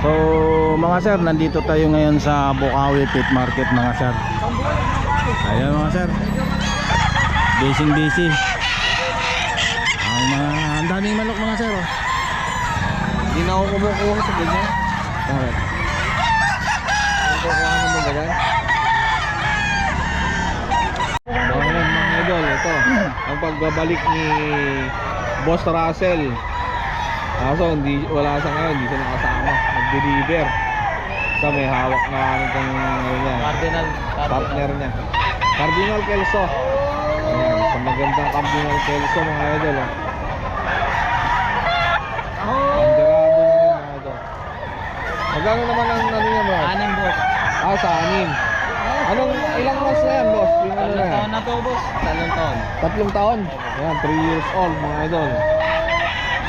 So mga sir, nandito tayo ngayon sa Bukawi Pet Market mga sir. Ayan mga sir, busy. Ang daming manok mga sir, oh. Hindi na ako kumukuha sa ganyan. Bakit? Kumukuha na mo ganyan. Ngayon mga idol, ito ang pagbabalik ni Boss Russell. Kaso wala siya ngayon, hindi siya nakasama. Nag-deliver sa may hawak na anong niya, partner niya, Cardinal Kelso. Ayan, sa magandang Cardinal Kelso mga idol, oh. Panderado na yun mga idol. Magkano naman ang ano niya mo? 6 boss. Sa 6. Ilang months na yan boss? Yung ano na yan? 3 taon na to boss. 3 taon. 3 taon? Ayan, 3 years old mga idol.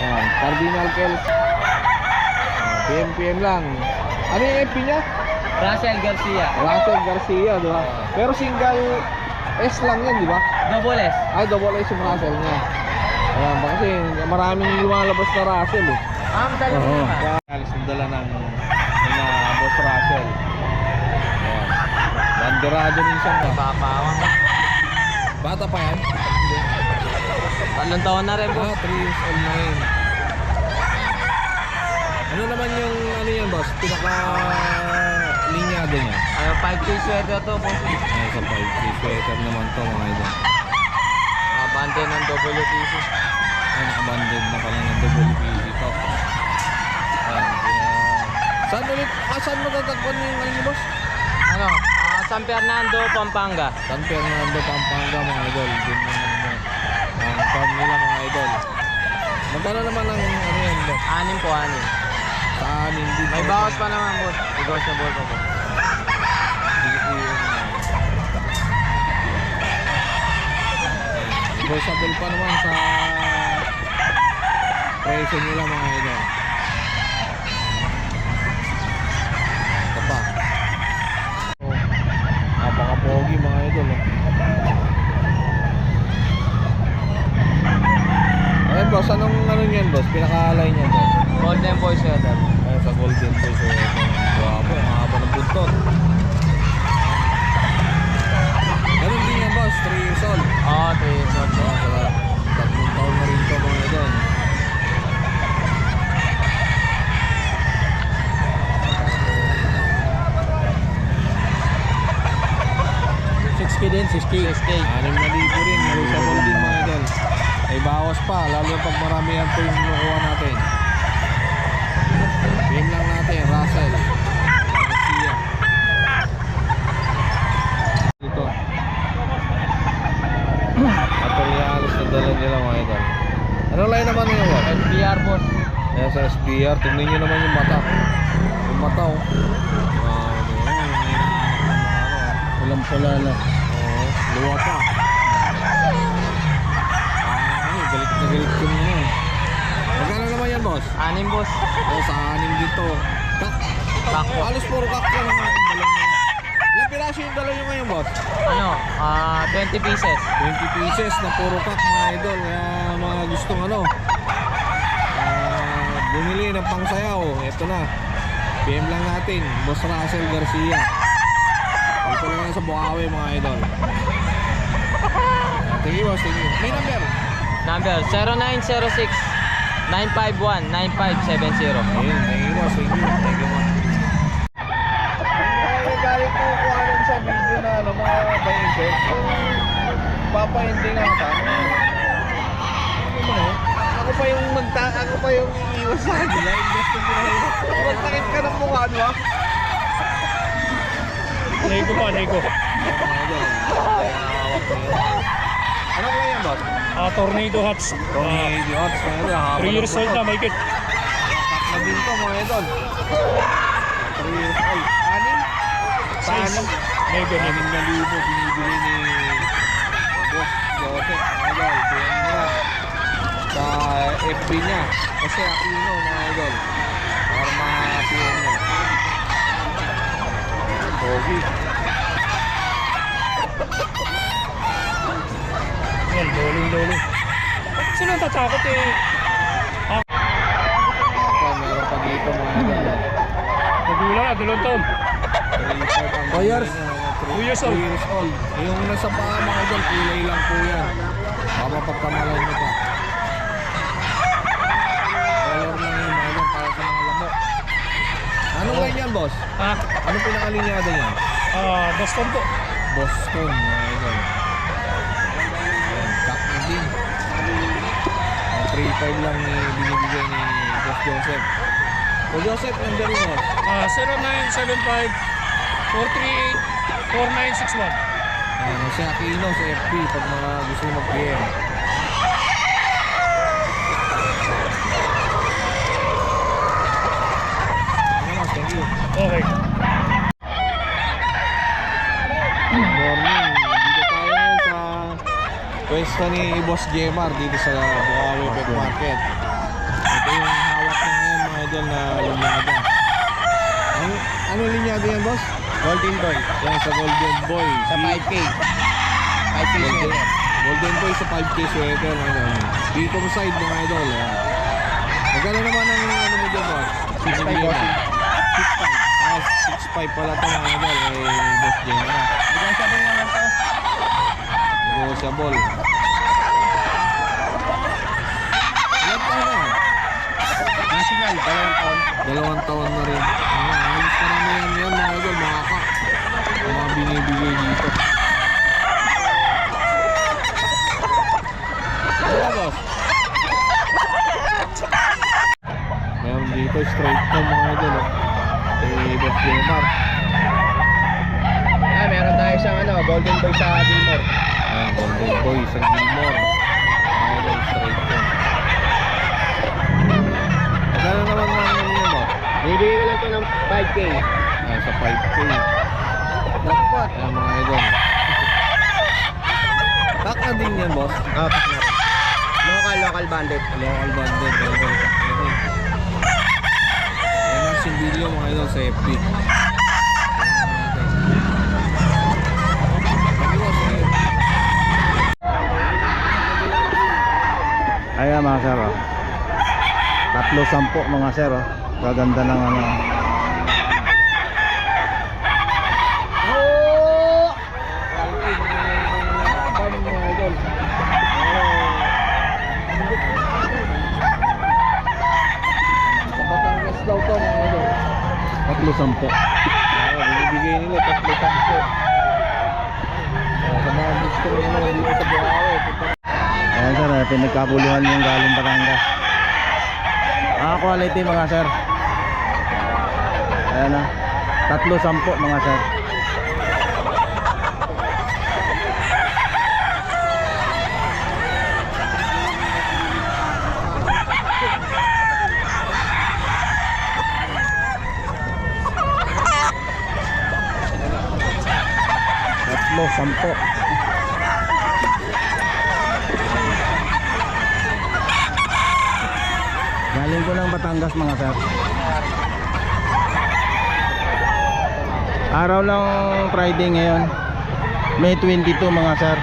Ayan, Cardinal Kelso. PM lang. Ano yung FP niya? Russell Garcia. Russell Garcia, di ba? Pero single S lang yan, di ba? Double S. Ay, double S yung Russell niya. Ayan, kasi maraming lumalabas na Russell eh. Dalawa Oo. pa. Alis ng dala ng Boss Russell. Ayan. Banderado rin siya. Papawang. Bata pa yan? 3 taon na rin boss. 3 years old na yun. Ano naman yung ano yan boss? Pinaka linyado niya? 5K sweater to boss. Ay, sa 5K sweater naman to mga idol. Bante ng WTC. Ay, nakabanded na pala ng WPC to. Ayan. Saan ulit? Saan matatagpuan yung ano niyo boss? San Fernando, Pampanga. San Fernando, Pampanga mga idol. Doon naman ang farm nila mga idol. Magkano naman ang ano yan boss? 6 po, 6. Saan hindi? May bawas pa naman boss. Negotiable pa po. Negotiable pa naman sa presyo nila mga idol. Ito pa. Napaka-pogi mga idol. Ayan boss, anong ano niyan boss? Pinaka-alay niyan boss? Golden boy sweater. Ayan sa Golden Boy. So, guwapo, ang haba ng buntot. Ganun din yan boss, 3 years old. 3 years old. 3 taon na rin ito mga idol. Din 6K. 6K. 6,000 rin, negotiable din mga idol. Ay bawas pa, lalo pag marami yan po yung nakuha natin. PM lang natin, Russell Garcia. Dito materialis na dala nila mga idol. Ano line naman nila boss? SPR boss. Ayan sa SBR, tingnan nyo naman yung mata. Yung mata oh. Walang pula na. Oo, luwa pa. Galit na galit ko nyo na. Magkano naman yan boss? 6 boss. O sa 6 dito. Kak. Takbo. Halos puro kak lang ang dala nyo. Ilang piraso yung dala nyo ngayon boss? 20 pieces. 20 pieces na puro kak mga idol. Kaya mga gustong bumili ng pangsayaw. Ito na. PM lang natin. Boss Russell Garcia. Ito lang yan sa Bukawi mga idol. Thank you boss, thank you. May number? Number 0906 951 9570. Ayun, thank you boss, thank you. Thank you boss. Galit ko kung anong sa video na mga ba-invest. Papahinti nga ka. Ako pa yung iiwas sa kanila. Invest ko sila yun. Magtakit ka ng mukha, di ba? Nego. Ano ba yan, boss? Tornado Hats. Tornado Hats. 3 years old na, may kit. Kak na din to, mga idol. 3 years old. 6? Sa 6? Nego. 6,000 binibili ni Boss Joseph. Mga idol, PM nila sa FB niya. Kasi Aquino, mga idol. Para ma-PM nyo. Pogi. Yan, loling. Sino ang tatakot eh? Meron pa dito mga idol. Duluntom. 3.5 ang 2 years. 2 years old. 2 years old. Yung nasa paa mga idol, kulay lang po yan. Baka pagkamalaw mo pa. Color lang yun mga idol para sa mga lamok. Anong line yan, boss? Ha? Anong pinakalinyada yan? Boston po. Boston mga idol. Ayan, cock na din. Ang 3.5 lang ni binibigay ni Boss Joseph. O Joseph, number mo. 0975-438-4961. Ayan, si Aquino sa FB pag mga gusto mo mag-PM. Ano mas, thank you. Okay. Morning, dito tayo ngayon sa pwesto ni Boss Jemar dito sa Bukawi Pet Market. Ito yung hawak na ngayon mga idol na linyada. Ano linyada yan, boss? Golden Boy. Yan sa Golden Boy. Sa 5K. 5K Golden, Golden Boy sa 5K sweater mga idol. Dito mo side mga idol. Yan. Magkano naman ang ano mo dyan, boss? 6.5 boss. 6.5 pala ito mga idol. Boss Jemar. Negotiable naman to. Negotiable. Ilan taon na? National, 2 taon. 2 taon na rin. Ayos pa naman yan mga idol, makaka. Ang mga binibigay dito. Ano ba, boss? Meron dito, straight na mga idol. Boss Jemar. Meron tayo siyang Golden Boy sa Gilmore. Ayan, Golden Boy sa Gilmore. Mga idol, straight na. Magkano naman naman yun mo? Bibigay ko lang to ng 5K. Ay, sa 5K. Jackpot. Ayan mga idol. Tak na din yan, boss. Tak na rin. Local bandit. Local bandit. Ayan ang simbilyo mga idol sa FB. Ayan mga sir, oh. 3.10 mga sir, oh. Kaganda ng ano. Sa Batangas daw to mga idol. 3.10. Binibigay nila 3.10. Sa mga gusto nila dito sa Bukawi. Ayan sir, pinagkabuluhan yung galing Batangas. Quality mga sir. Ayan na. 3.10 mga sir. Tatlo, 10. Galing ko ng Batangas mga sir. Araw ng Friday ngayon, May 22 mga sir.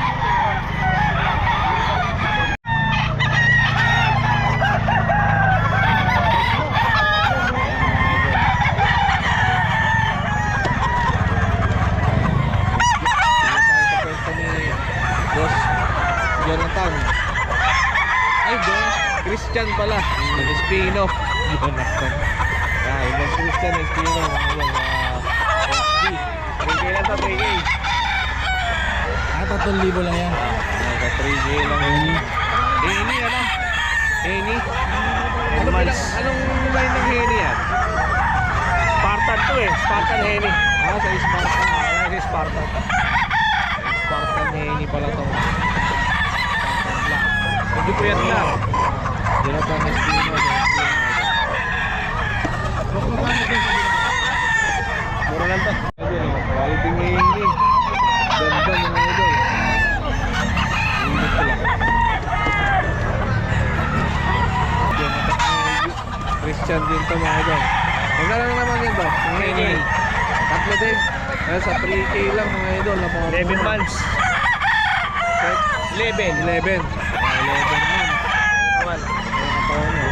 Boss Jonathan. Ay, Christian pala. Espino. Jonathan. Ay, Boss Christian Espino. FB. 3K lang to, 3K. 3,000 lang yan. Sa 3K lang yun. Heni, ano? Heni? Anong line ng Heni yan? Spartan to eh. Spartan Henny. Sa Spartan. Sa Spartan. Spartan Heni pala to. Spartan Black. Medyo puyat na. Jonathan Espino. Mura lang to. Quality ng Heni. Ganda mga idol. Init ko lang. Christian din to mga idol. Magkano naman yan ba? Heni. Tatlo din. Sa 3K lang mga idol. 11 months. 11. 11 months. Naman. Mga katawan mo.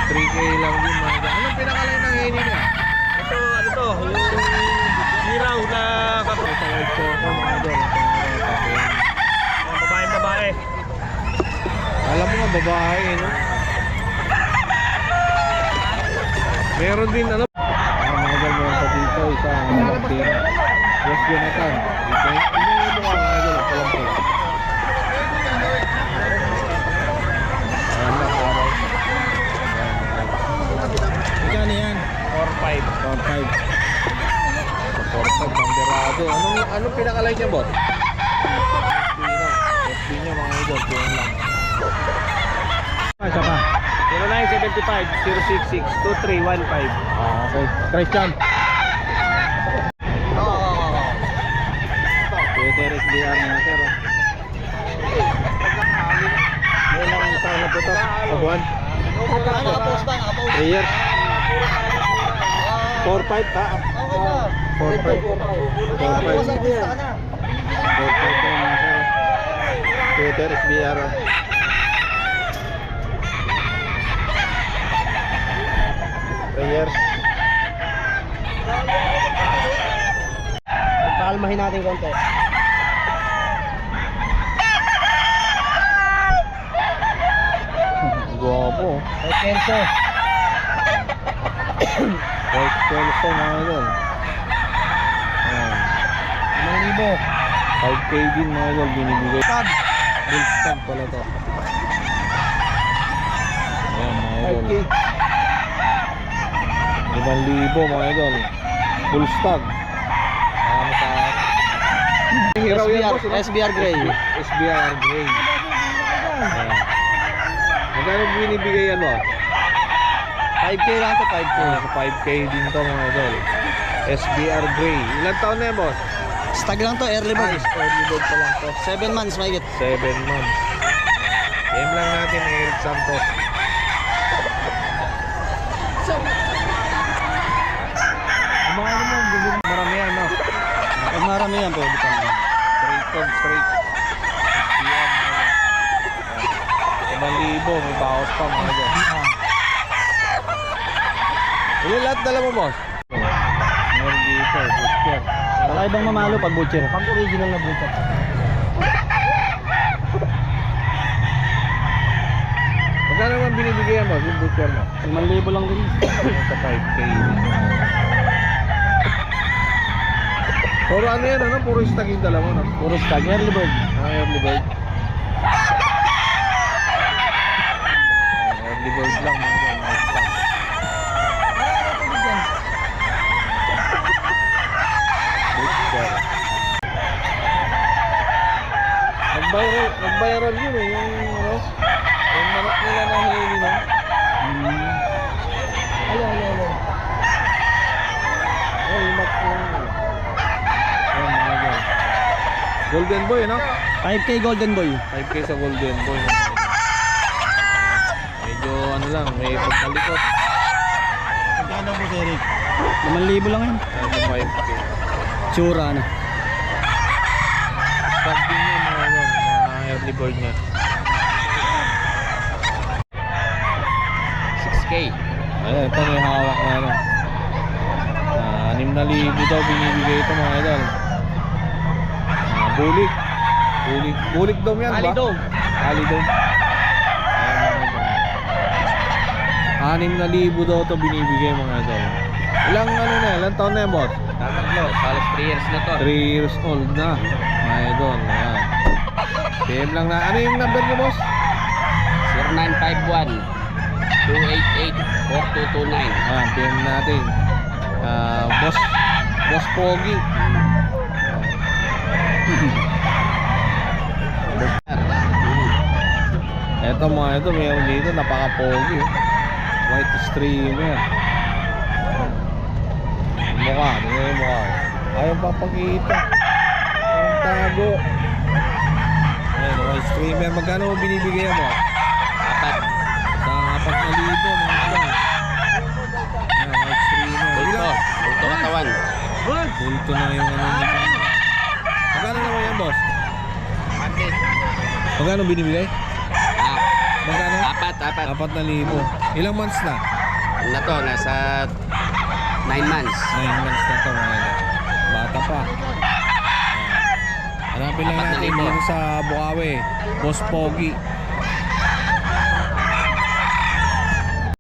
3K lang din mga idol. Anong pinakalan ng kainin niya? Ito, ano to? Yung hiraw na kapro. Sa white choco mga idol. Babae. Alam mo nga, babae, no? Meron din, ano? Mga idol, meron pa dito, isang Martin. Yes, Jonathan. Ito yung mukha mga idol, palang po. Ayan na, araw. Magkano yan? 4-5. 4-5. Portag, banderado. Anong pinakaline niya, boss? FB niya, mga idol. Yun lang. Isa pa. 0975-066-2315. Okay. Christian. Derek BR mga sir. Ilang taon na po ito? Abuan. 3 years. 4-5 ha? 4-5. 4-5 mga sir. Derek BR. 3 years. Pakalmahin natin konti. Guwapo. White Kelso. White Kelso mga idol. Ayan. 5,000. 5K din mga idol binibigay. Tag. Bull stag pala to. Ayan mga idol. 5,000 mga idol. Bull stag. Ano sa hiraw yan boss, no? SBR Gray. SBR Gray. Ayan. Magkano binibigay yan mo? 5K lang to, 5K. 5K din to mga idol. SBR Gray. Ilang taon na yan boss? Stag lang to, early bird. Early bird pa lang to. 7 months, mahigit. 7 months. Game lang natin Eric Santos. Mga ano mo, marami yan, no? Pag marami yan, pwede pa naman. Straight on, straight. Yan, mga 5,000, may bawas pa mga dyan. Ilan lahat dala mo, boss? Meron dito, butcher. Wala ibang mamalo pag butcher. Pag original na butcher. Magkano naman binibigay mo, yung butcher mo? 5,000 lang din. Sa 5K. Puro ano yan, ano? Puro stag yung dala mo, no? Puro stag, early bird. Early bird. Early bird lang mga yan, mga stag. Butcher. Nagbayaran yun eh, yung ano? Yung manok nila na hili na. Alo. Oh, yung manok nila. Ayan mga yan. Golden boy, no? 5K Golden Boy. 5K sa Golden Boy. Medyo ano lang, may pagkalikot. Magkano po, Eric? 5,000 lang yan. Medyo 5K. Tsura na. Stag din niya mga early bird niya. 6K. Ayan, ito may hawak na ano. 6,000 daw binibigay ito mga idol. Bulik. Bulik dome yan ba? Alidome. Alidome. Ayan mga idol. 6,000 daw ito binibigay mga idol. Ilang taon na yan boss? Tatlo, halos 3 years na to. 3 years old na mga idol. Ayan. PM lang na. Ano yung number niyo boss? 0951-288-4229. Ayan, PM natin. Boss Pogi. Eto mga ito, mayroon dito, napaka-pogi. White streamer. Mukha, tingnan yung mukha. Ayaw papakita. Ang tago. Ayan, white streamer. Magkano mo binibigay mo? 4. Sa 4,000 mga ito. Ayan, white streamer. Bulto katawan. Bulto na yung ano nito. Magkano naman yan, boss? Magkano binibigay? Magkano? 4. 4,000. Ilang months na? Na to, nasa 9 months. 9 months na to mga idol. Bata pa. Hanapin lang Apat na natin libo. dito sa Bukawi. Boss Pogi.